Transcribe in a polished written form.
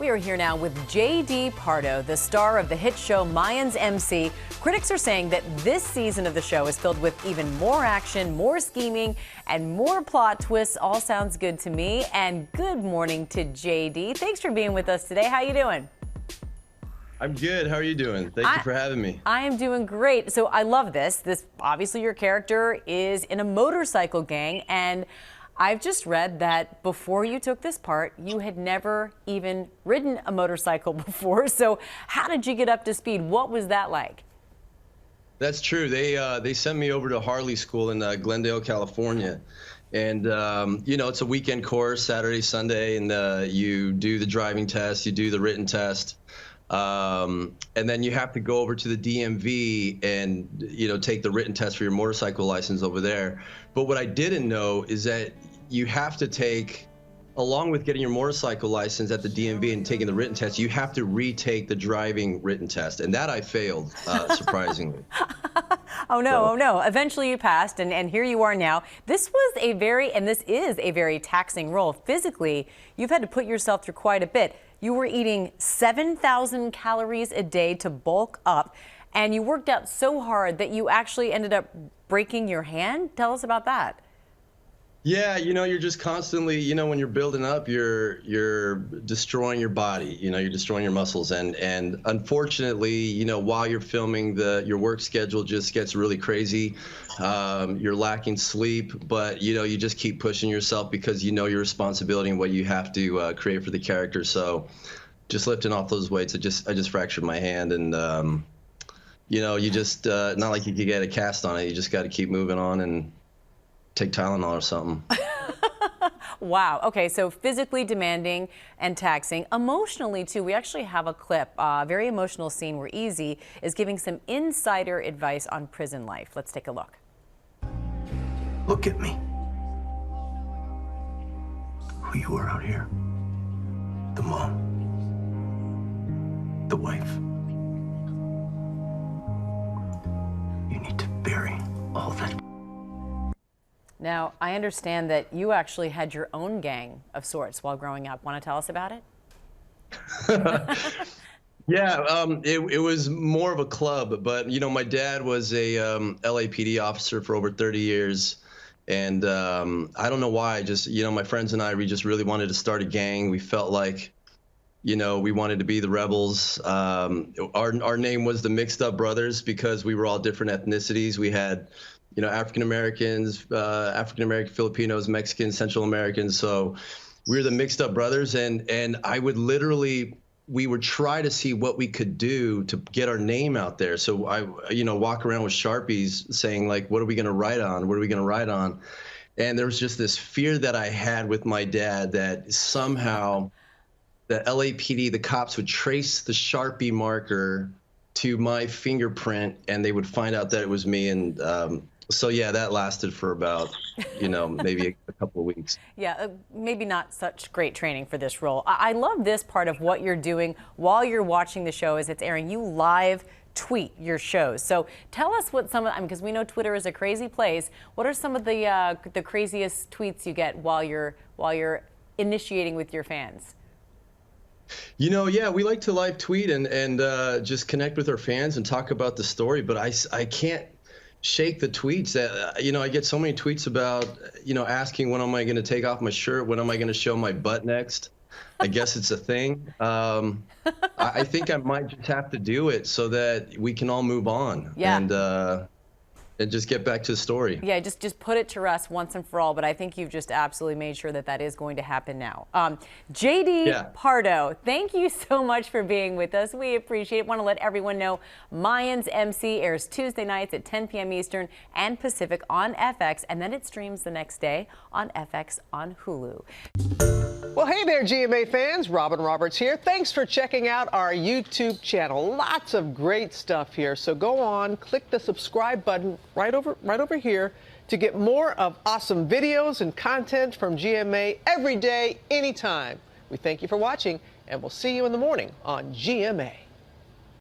We are here now with J.D. Pardo, the star of the hit show Mayans M.C. Critics are saying that this season of the show is filled with even more action, more scheming, and more plot twists. All sounds good to me. And good morning to J.D. Thanks for being with us today. How you doing? I'm good. How are you doing? Thank you for having me. I am doing great. So I love this. Obviously your character is in a motorcycle gang, and I've just read that before you took this part, you had never even ridden a motorcycle before. So how did you get up to speed? What was that like? That's true. They sent me over to Harley School in Glendale, California. And, you know, it's a weekend course, Saturday, Sunday, and you do the driving test, you do the written test. And then you have to go over to the DMV and, you know, take the written test for your motorcycle license over there. But what I didn't know is that you have to take, along with getting your motorcycle license at the DMV and taking the written test, you have to retake the driving written test. And that I failed, surprisingly. Oh no, oh no. Eventually you passed, and here you are now. This is a very taxing role. Physically, you've had to put yourself through quite a bit. You were eating 7,000 calories a day to bulk up, and you worked out so hard that you actually ended up breaking your hand. Tell us about that. Yeah, you know, you're just constantly, you know, when you're building up, you're destroying your body, you know, you're destroying your muscles. And unfortunately, you know, while you're filming, your work schedule just gets really crazy. You're lacking sleep, but, you know, you just keep pushing yourself because you know your responsibility and what you have to create for the character. So just lifting off those weights, I just fractured my hand. And, you know, you just, not like you could get a cast on it. You just got to keep moving on and take Tylenol or something. Wow. Okay, so physically demanding and taxing. Emotionally, too, we actually have a clip, a very emotional scene where Easy is giving some insider advice on prison life. Let's take a look. Look at me. Who you are out here. The mom. The wife. You need to bury all that. Now, I understand that you actually had your own gang of sorts while growing up. Want to tell us about it? Yeah, it was more of a club, but, you know, my dad was a LAPD officer for over 30 years. And I don't know why, just, you know, my friends and we just really wanted to start a gang. We felt like, you know, we wanted to be the rebels. Our name was the Mixed Up Brothers because we were all different ethnicities. We had, you know, African-Americans, African-American, Filipinos, Mexicans, Central Americans. So we were the Mixed Up Brothers. And I would we would try to see what we could do to get our name out there. So I, you know, walk around with Sharpies saying, like, what are we going to write on? What are we going to write on? And there was just this fear that I had with my dad that somehow the LAPD, the cops would trace the Sharpie marker to my fingerprint and they would find out that it was me. And so, yeah, that lasted for about, you know, maybe a couple of weeks. Yeah, maybe not such great training for this role. I love this part of what you're doing while you're watching the show as it's airing. You live tweet your shows. So tell us what some of, I mean, because we know Twitter is a crazy place. What are some of the craziest tweets you get while you're initiating with your fans? You know, yeah, we like to live tweet and just connect with our fans and talk about the story. But I can't shake the tweets that, you know, I get so many tweets about, you know, asking when am I going to take off my shirt? When am I going to show my butt next? I guess it's a thing. I think I might just have to do it so that we can all move on. Yeah. And just get back to the story. Yeah, just put it to rest once and for all. But I think you've just absolutely made sure that that is going to happen now. J.D. Pardo, thank you so much for being with us. We appreciate it. Want to let everyone know Mayans M.C. airs Tuesday nights at 10 p.m. Eastern and Pacific on FX, and then it streams the next day on FX on Hulu. Well, hey there, GMA fans. Robin Roberts here. Thanks for checking out our YouTube channel. Lots of great stuff here. So go on, click the subscribe button right over here to get more of awesome videos and content from GMA every day, anytime. We thank you for watching, and we'll see you in the morning on GMA.